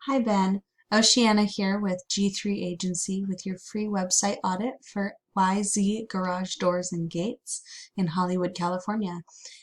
Hi Ben, Oceana here with G3 Agency with your free website audit for YZ Garage Doors and Gates in Hollywood, California.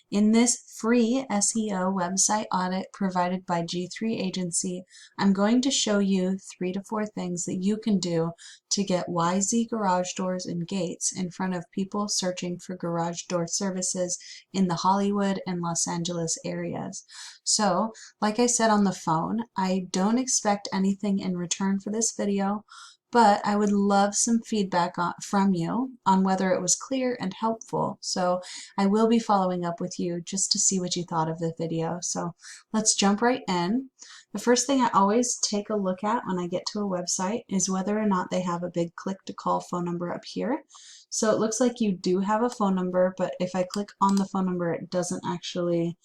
In this free SEO website audit provided by G3 Agency, I'm going to show you 3 to 4 things that you can do to get YZ Garage Doors and Gates in front of people searching for garage door services in the Hollywood and Los Angeles areas. So, like I said on the phone, I don't expect anything in return for this video, but I would love some feedback from you on whether it was clear and helpful. So I will be following up with you just to see what you thought of the video. So let's jump right in. The first thing I always take a look at when I get to a website is whether or not they have a big click to call phone number up here. So it looks like you do have a phone number, but if I click on the phone number, it doesn't actually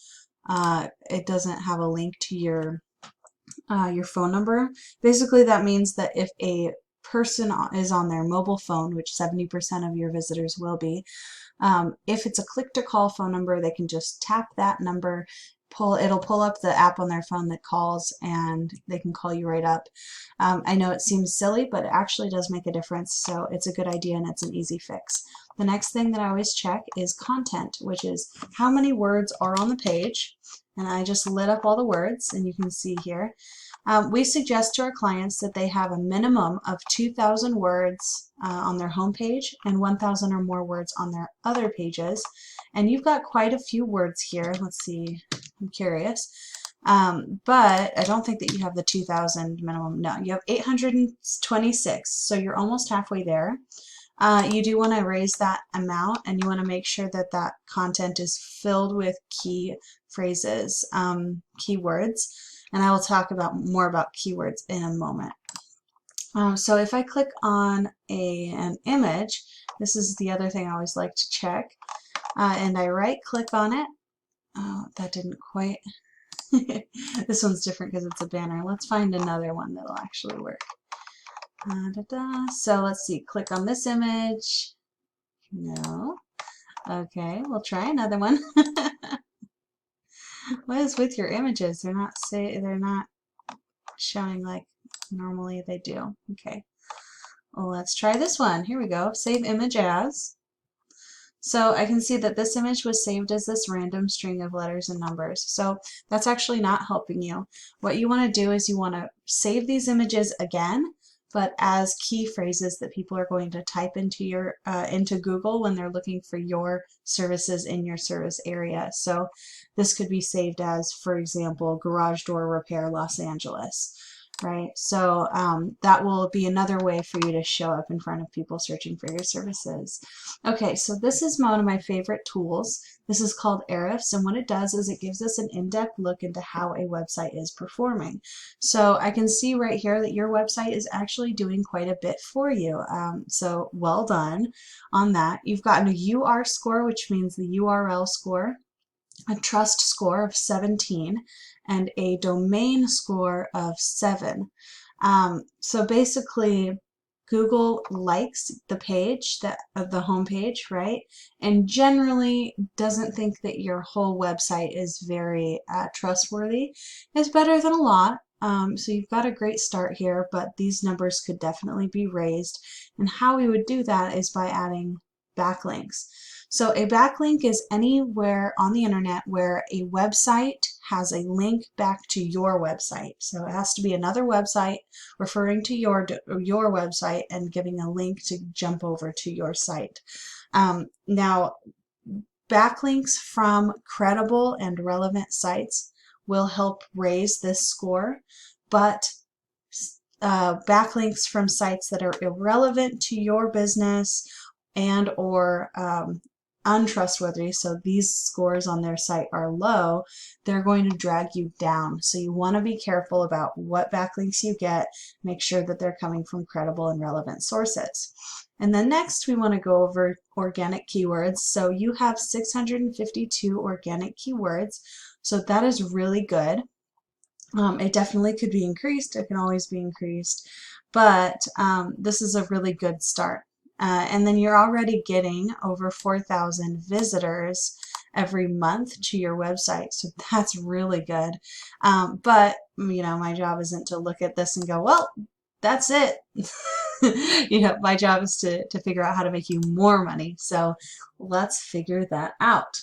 it doesn't have a link to your phone number. Basically, that means that if a person is on their mobile phone, which 70% of your visitors will be, if it's a click to call phone number, they can just tap that number, it'll pull up the app on their phone that calls, and they can call you right up. I know it seems silly, but it actually does make a difference, so it's a good idea and it's an easy fix. The next thing that I always check is content, which is how many words are on the page. And I just lit up all the words, and you can see here. We suggest to our clients that they have a minimum of 2,000 words on their home page and 1,000 or more words on their other pages. And you've got quite a few words here. Let's see, I'm curious. But I don't think that you have the 2,000 minimum. No, you have 826, so you're almost halfway there. You do want to raise that amount, and you want to make sure that that content is filled with key phrases, keywords, and I will talk more about keywords in a moment. So if I click on an image, this is the other thing I always like to check, and I right click on it. Oh, that didn't quite. This one's different because it's a banner. Let's find another one that'll actually work. So let's see, click on this image. No. Okay, we'll try another one. What is with your images? They're not showing like normally they do. Okay. Well, let's try this one. Here we go. Save image as. So I can see that this image was saved as this random string of letters and numbers. So that's actually not helping you. What you want to do is you want to save these images again, but as key phrases that people are going to type into into Google when they're looking for your services in your service area. So this could be saved as, for example, garage door repair Los Angeles, right? So that will be another way for you to show up in front of people searching for your services. Okay, so this is one of my favorite tools. This is called Ahrefs, and what it does is it gives us an in-depth look into how a website is performing. So I can see right here that your website is actually doing quite a bit for you. So well done on that. You've gotten a UR score, which means the URL score, a trust score of 17, and a domain score of 7. So basically, Google likes the page, the home page, right? And generally doesn't think that your whole website is very trustworthy. It's better than a lot. So you've got a great start here, but these numbers could definitely be raised. And how we would do that is by adding backlinks. So a backlink is anywhere on the internet where a website has a link back to your website. So it has to be another website referring to your website and giving a link to jump over to your site. Now, backlinks from credible and relevant sites will help raise this score, but backlinks from sites that are irrelevant to your business and or untrustworthy, so these scores on their site are low, they're going to drag you down. So you want to be careful about what backlinks you get. Make sure that they're coming from credible and relevant sources. And then next we want to go over organic keywords. So you have 652 organic keywords, so that is really good. It definitely could be increased. It can always be increased, but this is a really good start. And then you're already getting over 4,000 visitors every month to your website. So that's really good. But my job isn't to look at this and go, well, that's it. My job is to figure out how to make you more money. So let's figure that out.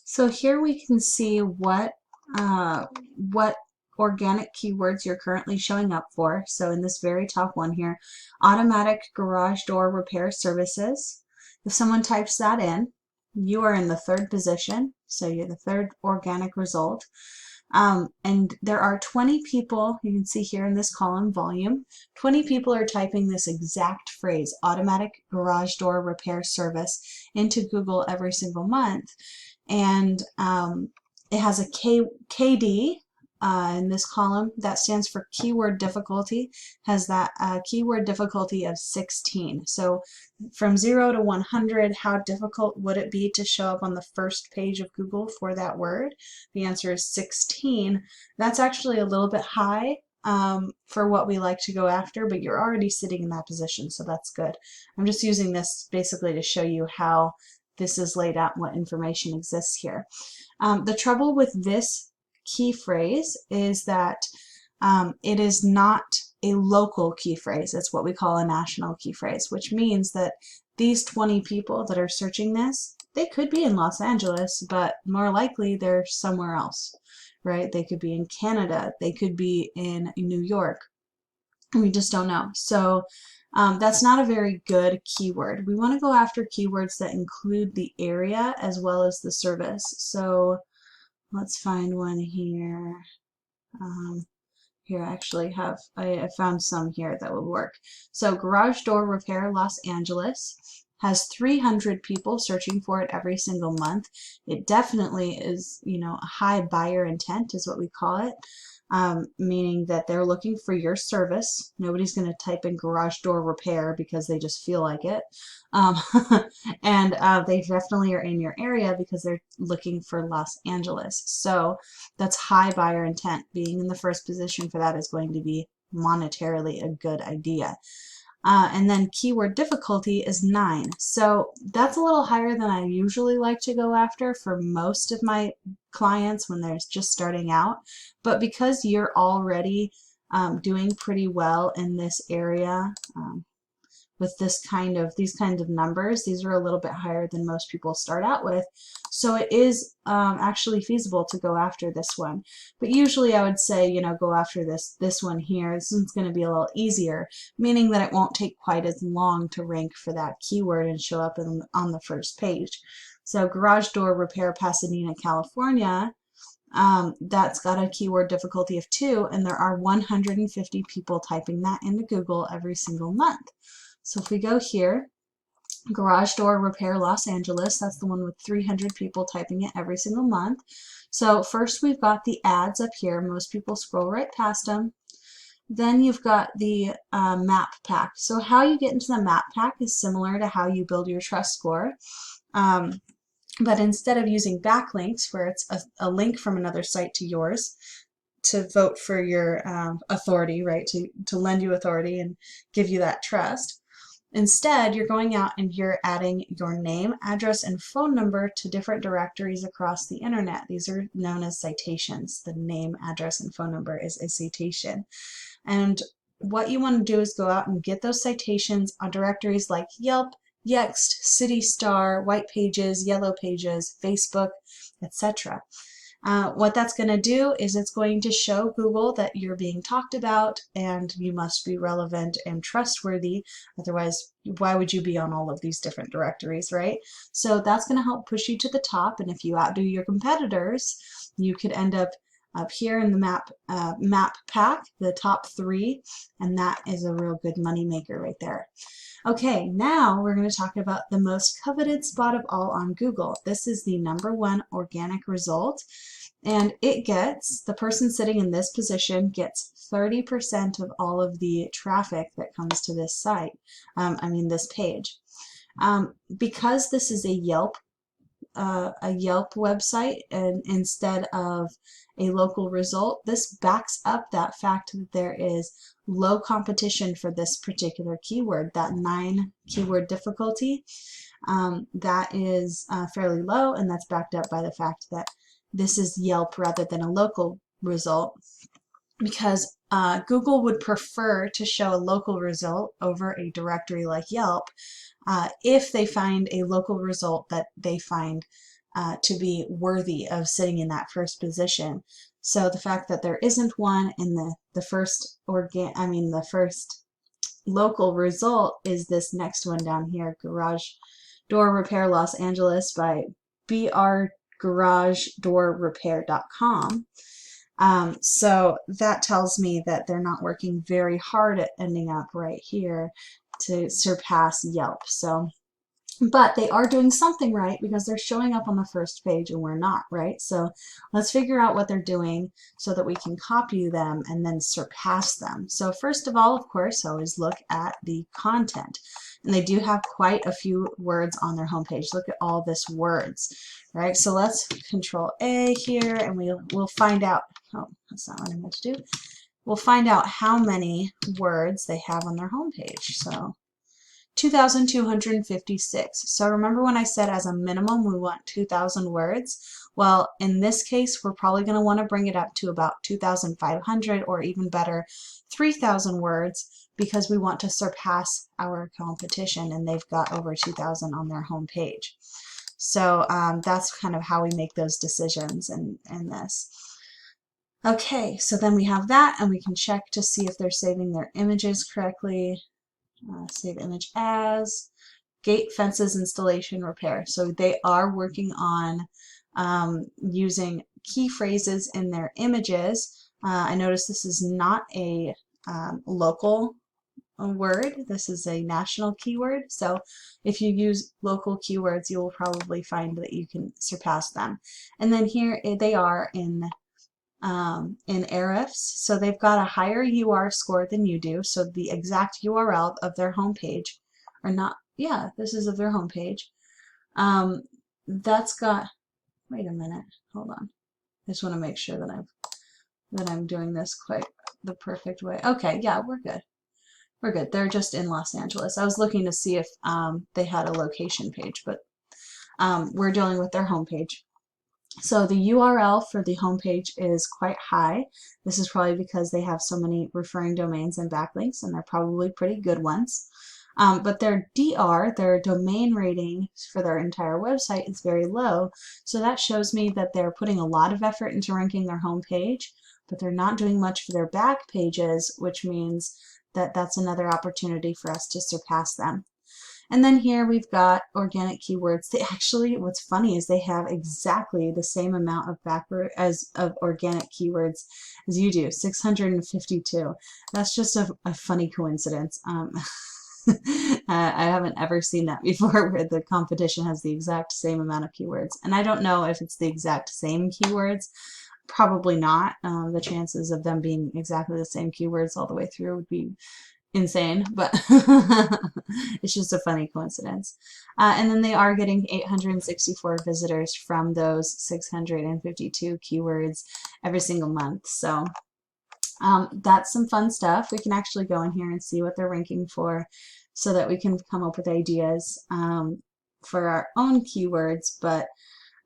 So here we can see what organic keywords you're currently showing up for. So in this very top one here, automatic garage door repair services. If someone types that in, you are in the third position. So you're the third organic result. And there are 20 people, you can see here in this column, volume, 20 people are typing this exact phrase, automatic garage door repair service, into Google every single month. And it has a KD in this column. That stands for keyword difficulty, has that keyword difficulty of 16. So from 0 to 100, how difficult would it be to show up on the first page of Google for that word? The answer is 16. That's actually a little bit high for what we like to go after, but you're already sitting in that position, so that's good. I'm just using this basically to show you how this is laid out and what information exists here. The trouble with this key phrase is that it is not a local key phrase. It's what we call a national key phrase, which means that these 20 people that are searching this, they could be in Los Angeles, but more likely they're somewhere else, right? They could be in Canada. They could be in New York. We just don't know. So that's not a very good keyword. We want to go after keywords that include the area as well as the service. So let's find one here. Here I actually have, I found some here that would work. So garage door repair Los Angeles has 300 people searching for it every single month. It definitely is, a high buyer intent is what we call it. Meaning that they're looking for your service. Nobody's going to type in garage door repair because they just feel like it. And they definitely are in your area because they're looking for Los Angeles. So that's high buyer intent. Being in the first position for that is going to be monetarily a good idea. And then keyword difficulty is 9. So that's a little higher than I usually like to go after for most of my clients when they're just starting out. But because you're already doing pretty well in this area, with these kinds of numbers, these are a little bit higher than most people start out with. So it is actually feasible to go after this one. But usually I would say, go after this one here. This one's going to be a little easier, meaning that it won't take quite as long to rank for that keyword and show up on the first page. So garage door repair Pasadena, California, that's got a keyword difficulty of 2, and there are 150 people typing that into Google every single month. So if we go here, garage door repair Los Angeles, that's the one with 300 people typing it every single month. So first we've got the ads up here. Most people scroll right past them. Then you've got the map pack. So how you get into the map pack is similar to how you build your trust score. But instead of using backlinks, where it's a link from another site to yours, to vote for your authority, right, to lend you authority and give you that trust. Instead, you're going out and you're adding your name, address, and phone number to different directories across the internet. These are known as citations. The name, address, and phone number is a citation. And what you want to do is go out and get those citations on directories like Yelp, Yext, City Star, White Pages, Yellow Pages, Facebook, etc. What that's going to do is it's going to show Google that you're being talked about and you must be relevant and trustworthy. Otherwise, why would you be on all of these different directories, right? So that's going to help push you to the top. And if you outdo your competitors, you could end up here in the map pack, the top 3, and that is a real good money maker right there. Okay, now we're going to talk about the most coveted spot of all on Google. This is the #1 organic result, and the person sitting in this position gets 30% of all of the traffic that comes to this site, this page. Because this is a Yelp a Yelp website and instead of a local result, this backs up that fact that there is low competition for this particular keyword. That 9 keyword difficulty, that is fairly low, and that's backed up by the fact that this is Yelp rather than a local result, because Google would prefer to show a local result over a directory like Yelp if they find a local result that they find to be worthy of sitting in that first position. So the fact that there isn't one in the first local result is this next one down here, Garage Door Repair Los Angeles by brgaragedoorrepair.com. So that tells me that they're not working very hard at ending up right here to surpass Yelp. So, but they are doing something right because they're showing up on the first page and we're not, right? So let's figure out what they're doing so that we can copy them and then surpass them. So first of all, of course, always look at the content. And they do have quite a few words on their homepage. Look at all this words, right? So let's Control A here and we'll find out, oh, that's not what I meant to do. We'll find out how many words they have on their homepage. So 2,256. So remember when I said as a minimum we want 2,000 words? Well, in this case, we're probably going to want to bring it up to about 2,500 or even better, 3,000 words because we want to surpass our competition, and they've got over 2,000 on their homepage. So that's kind of how we make those decisions in this. Okay, so then we have that, and we can check to see if they're saving their images correctly. Save image as gate fences installation repair. So they are working on using key phrases in their images. I notice this is not a local word. This is a national keyword. So if you use local keywords, you will probably find that you can surpass them. And then here they are in Ahrefs. So they've got a higher UR score than you do. So the exact URL of their homepage, or not, yeah, this is of their homepage. That's got, wait a minute, hold on. I just want to make sure that I'm doing this quite the perfect way. Okay, yeah, we're good. We're good. They're just in Los Angeles. I was looking to see if they had a location page, but we're dealing with their homepage. So the URL for the homepage is quite high. This is probably because they have so many referring domains and backlinks, and they're probably pretty good ones. But their DR, their domain rating for their entire website, is very low. So that shows me that they're putting a lot of effort into ranking their homepage, but they're not doing much for their back pages, which means that that's another opportunity for us to surpass them. And then here we've got organic keywords. They actually, what's funny is they have exactly the same amount of organic keywords as you do, 652. That's just a funny coincidence. I haven't ever seen that before where the competition has the exact same amount of keywords. And I don't know if it's the exact same keywords. Probably not. The chances of them being exactly the same keywords all the way through would be insane, but it's just a funny coincidence. And then they are getting 864 visitors from those 652 keywords every single month. So that's some fun stuff. We can actually go in here and see what they're ranking for so that we can come up with ideas for our own keywords. But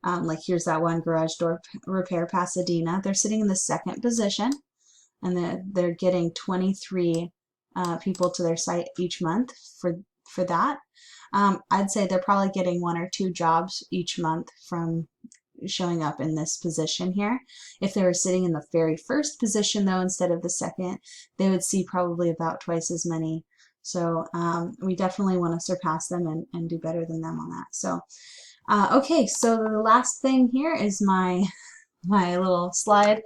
like here's that one, Garage Door Repair Pasadena. They're sitting in the 2nd position, and they're getting 23 people to their site each month for that. I'd say they're probably getting 1 or 2 jobs each month from showing up in this position here. If they were sitting in the very first position though instead of the 2nd, they would see probably about twice as many. So we definitely want to surpass them and do better than them on that. So okay, so the last thing here is my little slide.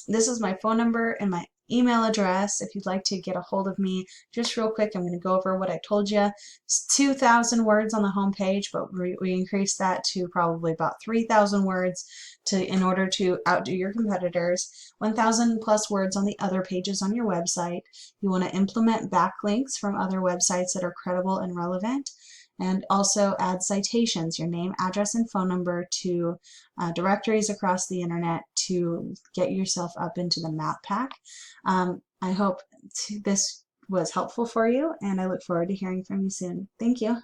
This is my phone number and my email address if you'd like to get a hold of me. Just real quick, I'm going to go over what I told you. It's 2,000 words on the home page, but we increased that to probably about 3,000 words in order to outdo your competitors. 1,000 plus words on the other pages on your website. You want to implement backlinks from other websites that are credible and relevant. and also add citations, your name, address, and phone number to directories across the internet to get yourself up into the map pack. I hope this was helpful for you, and I look forward to hearing from you soon. Thank you.